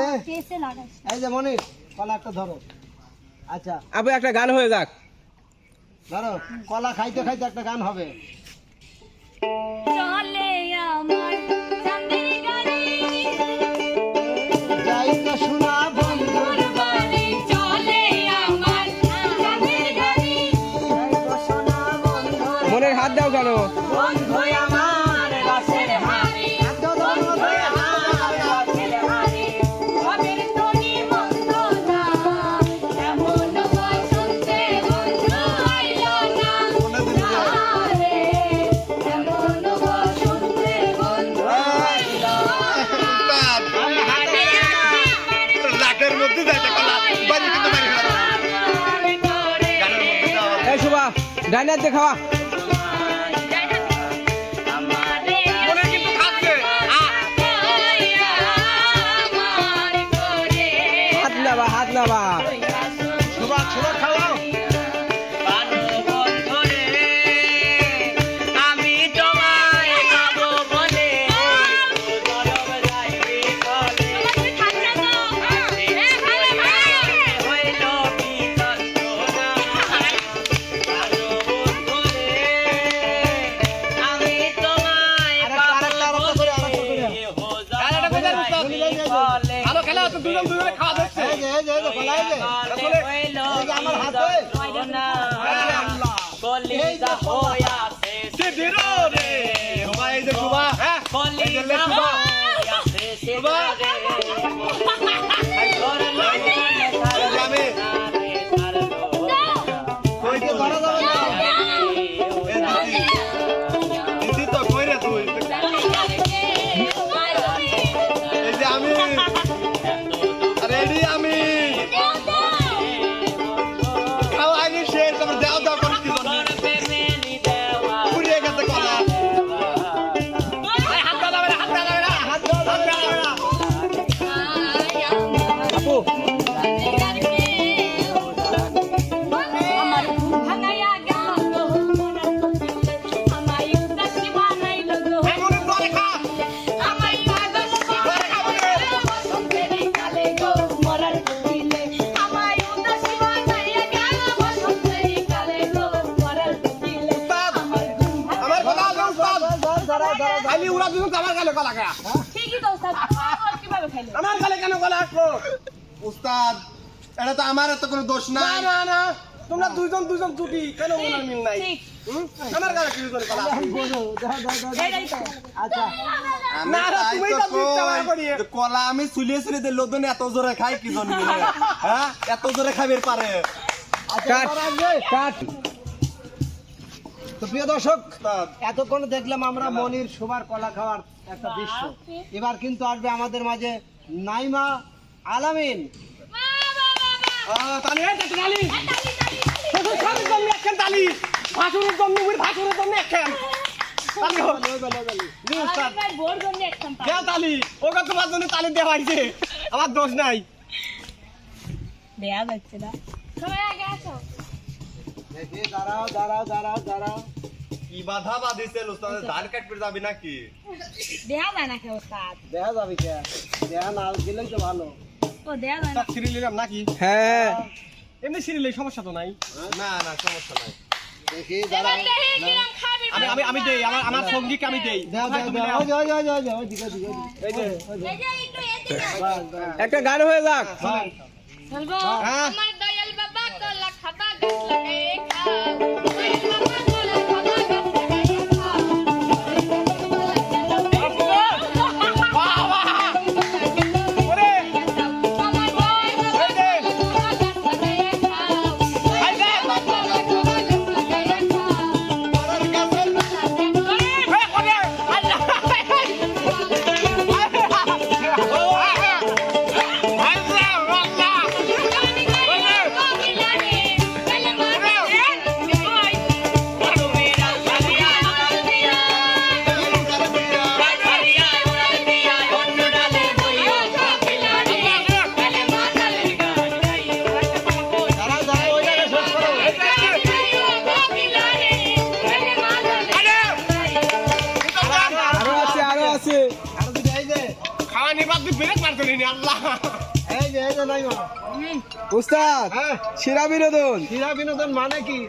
তাহলে এই যে মনির কলা একটা ধরো। আচ্ছা আবে একটা গান হয়ে যাক। ধরো কলা খাইতে খাইতে একটা গান হবে। চলে আমার চাঁদের গাড়ি যাইতে শোনা বন্ধুর বাড়ি চলে আমার চাঁদের গাড়ি যাইতে শোনা বন্ধুর মনের হাত দাও কেন? বন্ধু আমার রসের হাড়ি হাত দাও দাও বন্ধু আমার রসের হাড়ি সবের তরি মন্দ না এমন বসন্তে বন্ধু আইলো না রে এমন বসন্তে বন্ধু আইলো লাটের মধ্যে যাইতে কলা বাড়ি কিন্তু বাড়ি গানের মধ্যে যাওয়া এই শুভা ডাইনার দেখাওয়া। মনে কিন্তু খাচ্ছে হাত নাবা সুবা ছোট খাওয়াও আমি তোমায় পাবো বলে হইল কি আমি তোমায় ভালো খেলা তো দুজন দুজনে খাওয়া দিচ্ছে এই যে এই যে কলা এই যে আমার হাতে কলিজা হইয়াছে সিদিরো রে সুবা এই যে সুবা হ্যাঁ কলিজা হইয়াছে সুবা আমি কই তো ধরা যাবে না দিদি তো কই রে তুই এই যে আমি রেডি আমি খাওয়া আগে শেষ আমার দাও দাও করে কি জন্য পুড়িয়ে গেছে কলা হাত দাও না হাত দাও না হাত দাও না আপু আমার ভাঙায়া গেল আমায় উদাসী বানাইলো গো এমন করে খা আমায় পাগল বানাইলো বসন্তের কালে গো মরার দিলে আমায় উদাসী বানাইয়া গেল বসন্তের কালে গো মরার দিলে আমার আমার কথা আগে উস্তাদ ধরো ধরো খালি উড়া দুজন আমার গালে কলা খা ঠিকই তো স্যার কিভাবে খাইলো আমার গালে কেন কলা আসলো উস্তাদ এটা তো আমার এত কোনো দোষ নাই না না তোমরা দুইজন দুইজন জুটি কেন ওনার মিল নাই ঠিক আমার গালে কি করে কলা এটাই তো আচ্ছা না না তুমি তো চিন্তা করি কলা আমি সুলিয়ে সুলিয়ে দিল লোদনে এত জোরে খাই কি জন মিলে হ্যাঁ এত জোরে খাইবে পারে কাট কাট। তো প্রিয় দর্শক উস্তাদ এতক্ষণ দেখলাম আমরা মনির সুবার কলা খাওয়ার একটা দৃশ্য। এবার কিন্তু আসবে আমাদের মাঝে নাইমা আলামিন। তালি এই তালি শ্বশুর স্বামীর জন্য একখান তালি ভাসুরের জন্য মুই ভাসুরের জন্য একখান তালি হোক জি উস্তাদ আমার বোর জন্য একদম দেও তালি ওকে তোমার জন্য তালি দেওয়া হয়েছে আমার দোষ নাই দেয়া যাচ্ছে না সবাই আগে আসো দেখি দাঁড়াও দাঁড়াও দাঁড়াও দাঁড়াও। কি বাধা বাঁধিছে উস্তাদ ধান কাটতে যাবি নাকি দেয়া যায় না কেউ স্যার দেখা যাবে কে দেখা না গেলেই তো ভালো। ও দেয়া যায় না তাক সিঁড়ি নিলাম নাকি হ্যাঁ এমনি সিঁড়ি লই সমস্যা তো নাই না না সমস্যা নাই দেখি এবার দাঁড়াও দেখি কিরম খাবি আমি আমি আমি দেই আমার সঙ্গীকে আমি দেই দেও দেও দেও ওই যে ওই যে ওই যে ওই দিকে দিকে এই যে এই যে একটু এদিকে বাস বাস একটা গান হয়ে যাক। চলবো হ্যাঁ। আমার দয়াল বাবা কলা খাবা গাছ লাগায়ে খা দয়াল বাবা কলা খাবা গাছ লাগায়ে খা ওরে আমার দয়াল বাবা এই যে কলা গাছ লাগায়ে খা এই যে কলা গাছ লাগায়ে খা ওরে কাছে এই ওরে আল্লাহ আল্লাহ এই যে নাইমা উস্তাদ হ্যাঁ সেরা বিনোদন ক্রীড়া বিনোদন মানে কি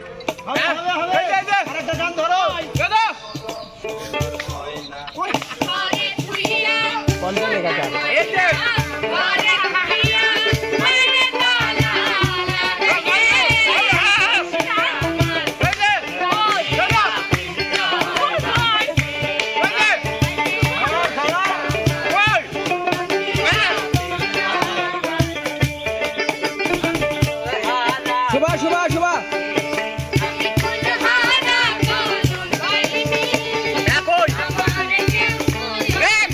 হবে হবে হবে এই যে। আরেকটা গান ধরো দাদা আরে তুইয়া কন্ট্রোলে কাটা এই যে আরে তুইয়া আরে তালা শুভা শুভা শুভা আমি কোন হারা কোন পাইনি এখন আমারে কেউ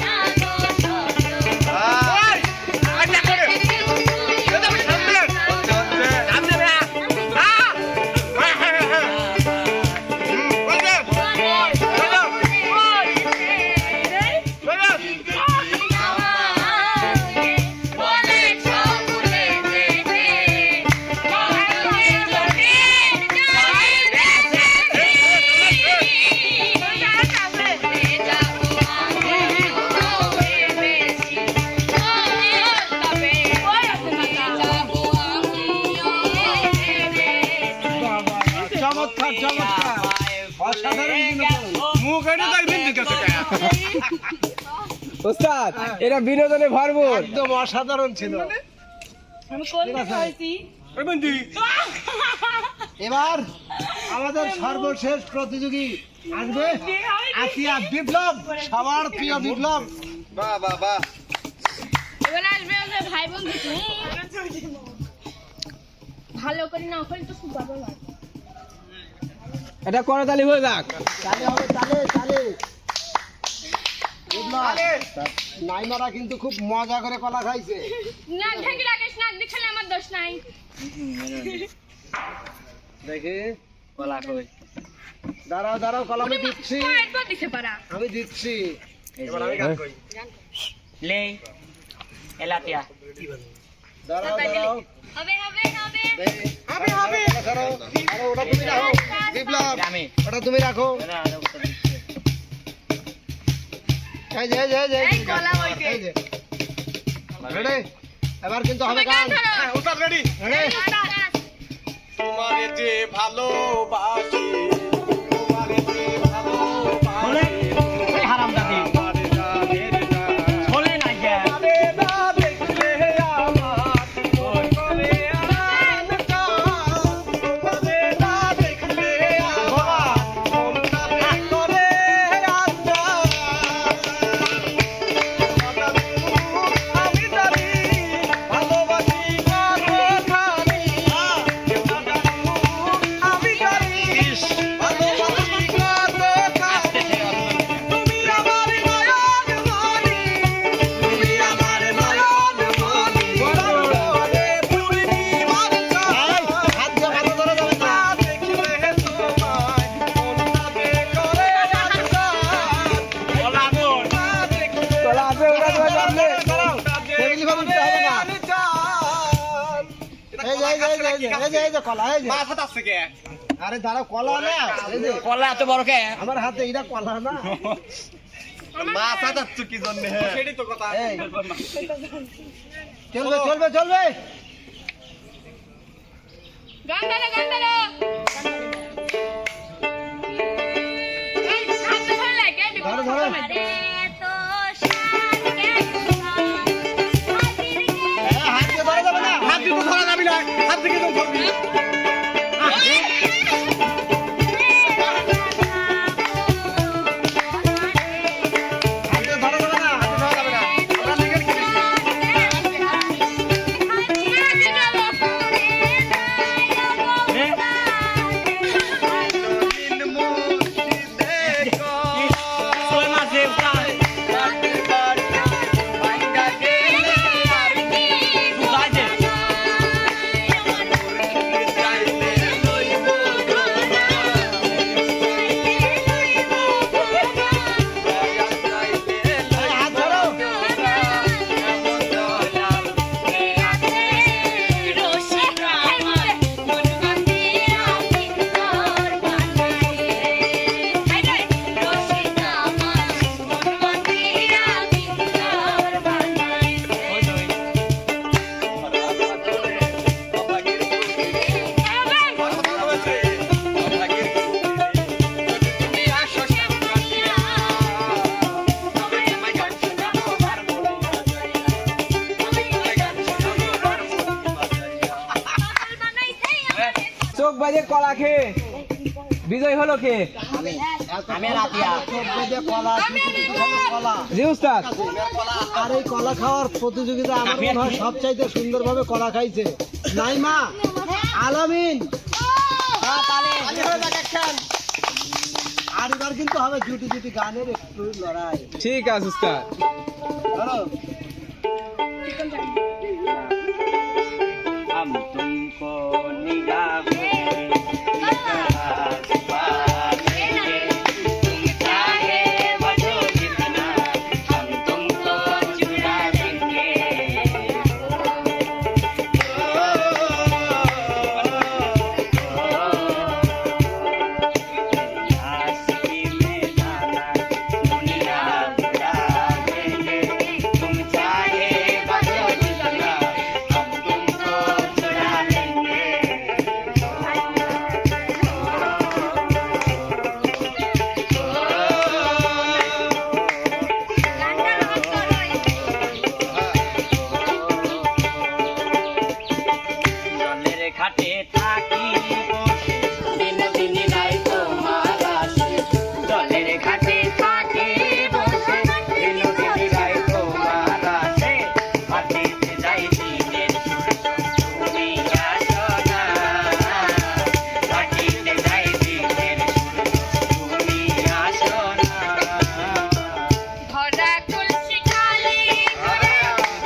না গো আচ্ছা করে দাদা আমি সামনে সামনে না হ্যাঁ হ্যাঁ হ্যাঁ বলবে চমৎকার চমৎকার অসাধারণ বিনোদন মুখ এটা দেখবেন ঠিক আছে উস্তাদ এটা বিনোদনে ভরপুর একদম অসাধারণ ছিল আমি কোন দিকে হইছি ওই বন্ধু এবার আমাদের সর্বশেষ প্রতিযোগী আসবে আসিয়া বিপ্লব সবার প্রিয় বিপ্লব এবার আসবে ওদের ভাই বন্ধু ভালো করে না ওখানে তো খুব ভালো লাগে এটা করতালি হয়ে যাক চালে হবে চালে বিপ্লব নাইমারা কিন্তু খুব মজা করে কলা খাইছে নাক ঢেকে রাখিস নাক দেখালে আমার দোষ নাই দেখে কলা কই দাঁড়াও কলা আমি দিচ্ছি একবার দিতে পারা আমি দিচ্ছি এবার আমি গান কই লে এলাতিয়া দাঁড়াও হবে হবে হবে হবে আরে ওটা তুমি রাখো বিপ্লব আমি ওটা তুমি রাখো এই যে এই কলা বইতে। এই যে রেডি এবার কিন্তু হবে গান হ্যাঁ উস্তাদ রেডি রেডি তোমারে যে ভালোবাসি তোমারে যে ভালোবাসি এই হারামজাদি তোমারে জানের জান বলে না কে তোমারে না দেখলে আমার মন করে আনকা তোমারে না দেখলে আমার মন করে আনকা আমি জানি ভালোবাসি কতখানি আমি জানি ভালোবাসি কতখানি তুমি আমার নয়ন মনি তুমি আমার নয়ন মনি বলে পূর্ণিমার চাঁদ হাত দিয়ে ভালো করে যাবে না দেখলে তোমায় মনটাতে করে আনসার বলা মন দেখলে কলা আছে ওরা তো সামনে টেবিল ভাবে উঠতে হবে না এই যে কলা এই যে মাথা আছে কে আরে দাঁড়াও কলা না এই যে কলা এত বড় কে আমার হাতে এটা কলা না মাথা যাচ্ছ কি জন্য সেটাই তো কথা এই চলবে গান ধরো এই হাত ধরে লাগে ধরো। আরে তো শান কে হাতির কে হাত দিয়ে ধরা যাবে না হাত দিতে ধরা যাবি না হাত থেকে তো ধরবি হাত দিয়ে ধরা যাবে না হাত দিয়ে ধরা যাবে না আমরা লিগের কি দিন মুক্তি দেখো সোয় মাসে উঠান ভাঙ্গা গেলে আর কি সুদাইছে বাজে কলা খেয়ে বিজয় হলো কে? আমি রাতিয়া। কলা কলা জি উস্তাদ। আর এই কলা খাওয়ার প্রতিযোগিতা আমার মনে হয় সবচাইতে সুন্দরভাবে কলা খাইছে নাইমা আলামিন। আর এবার কিন্তু হবে জুটি জুটি গানের একটু লড়াই। ঠিক আছে উস্তাদ। ধরো। हम तुमको निगाह ঘাটে থাকি বসে দিন দিন নাই তোমার আসে জলের ঘাটে থাকি বসে দিন দিন নাই তোমার আসে হাতিতে যাই দিনের তুমি আসো না হাতিতে যাই দিনের তুমি আসো না ভরা তুলসী খালি করে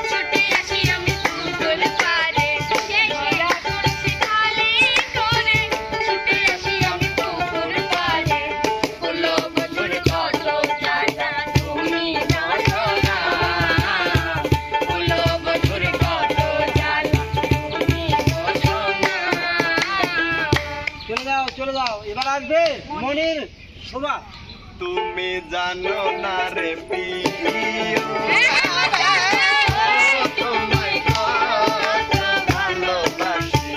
ছুটে আসি আমি পুকুর পাড়ে ভরা তুলসী খালি করে ছুটে আসি আমি পুকুর পাড়ে ফুলো বধুর কত জানা তুমি জানো না ফুলো বধুর কত জানা তুমি বোঝো না চলে যাও এবার আসবে মনির শোভা। তুমি জানো না রে প্রিয় তোমায় কত ভালোবাসি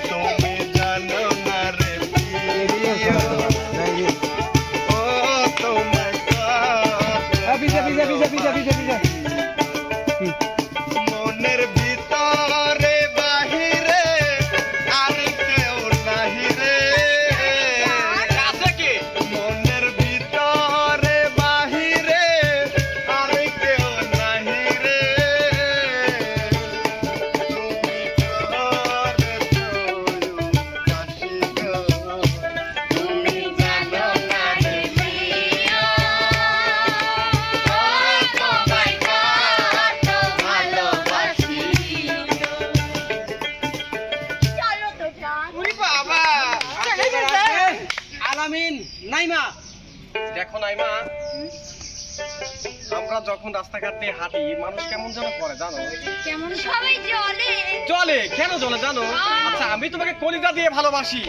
তুমি জানো না রে প্রিয় ও তোমায় কত পিছে পিছে পিছে পিছে পিছে পিছে। মনের ভিতরে বাহিরে আর কেউ নাহি রে মনের ভিতরে বাহিরে আর কেউ নাহি রে তুমি তুমি জানো না রে প্রিয় ও তোমায় কত ভালোবাসি চলো তো জান আলামিন নাইমা। দেখো নাইমা, আমরা যখন রাস্তাঘাট দিয়ে হাঁটি মানুষ কেমন যেন করে জানো? কেমন সবাই জলে জলে কেন জলে জানো? আচ্ছা আমি তোমাকে কলিজা দিয়ে ভালোবাসি।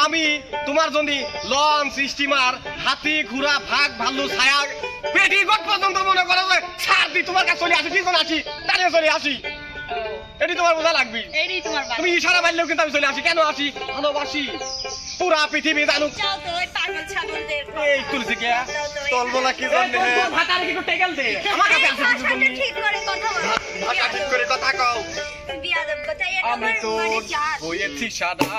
আমি তোমার জন্য লঞ্চ স্টিমার হাতি ঘোড়া ভাগ ভাল্লু ছায়া পেটিকোট পর্যন্ত মনে করো যে ছাড় দি তোমার কাছে চলে আসি তিনজন আসি দাঁড়িয়ে চলে আসি। এটি তোমার বোঝা লাগবে। এইটাই তোমার বাড়ি তুমি ইশারা মারলেও কিন্তু আমি চলে আসি। কেন আসি? ভালোবাসি। পুরা পৃথিবী জানুক। যাও তো ওই পাগল ছাগলদের এই তুলসী কে চলবো না কি জানি ভাতারে কি টেকেল দে আমার কাছে আছে কিছু ভাষাটা বলি। ঠিক করে কথা বলো ভাষা ঠিক করে কথা কও বিয়াদব কথা এটা আমি তো মানে জাত হয়েছি সাদা